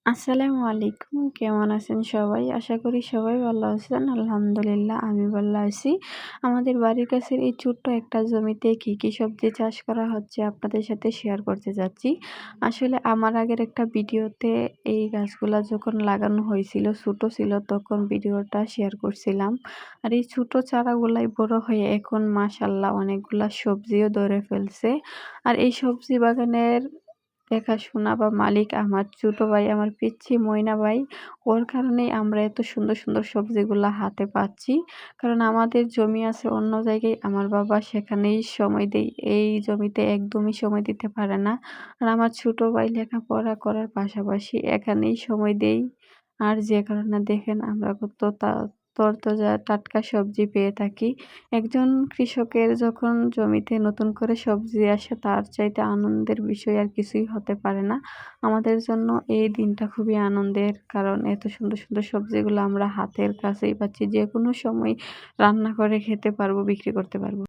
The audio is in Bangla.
আসসালামু আলাইকুম। কেমন আছেন সবাই? আশা করি সবাই ভালো আছেন। আলহামদুলিল্লাহ আমি ভালো আছি। আমাদের বাড়ির কাছের এই ছোট্ট একটা জমিতে কি সবজি চাষ করা হচ্ছে আপনাদের সাথে শেয়ার করতে যাচ্ছি। আসলে আমার আগের একটা ভিডিওতে এই গাছগুলা যখন লাগানো হয়েছিল, ছোট ছিল তখন ভিডিওটা শেয়ার করছিলাম। আর এই ছোট চারাগুলাই বড় হয়ে এখন মাশাআল্লাহ অনেকগুলা সবজিও ধরে ফেলছে। আর এই সবজি বাগানের দেখাশোনা বা মালিক আমার ছোট ভাই, আমার পিচ্চি মইনা ভাই। ওর কারণেই আমরা এত সুন্দর সবজিগুলা হাতে পাচ্ছি। কারণ আমাদের জমি আছে অন্য জায়গায়। আমার বাবা সেখানেই সময় দেয়। এই জমিতে একদমই সময় দিতে পারে না। আর আমার ছোট ভাই লেখাপড়া করার পাশাপাশি এখানেই সময় দেই। আর যে কারণে দেখেন আমরা কত তরতাজা টাটকা সবজি পেয়ে থাকি। একজন কৃষকের যখন জমিতে নতুন করে সবজি আসে তার চাইতে আনন্দের বিষয় আর কিছুই হতে পারে না। আমাদের জন্য এই দিনটা খুবই আনন্দের। কারণ এত সুন্দর সবজিগুলো আমরা হাতের কাছেই পাচ্ছি। যেকোনো সময় রান্না করে খেতে পারবো, বিক্রি করতে পারবো।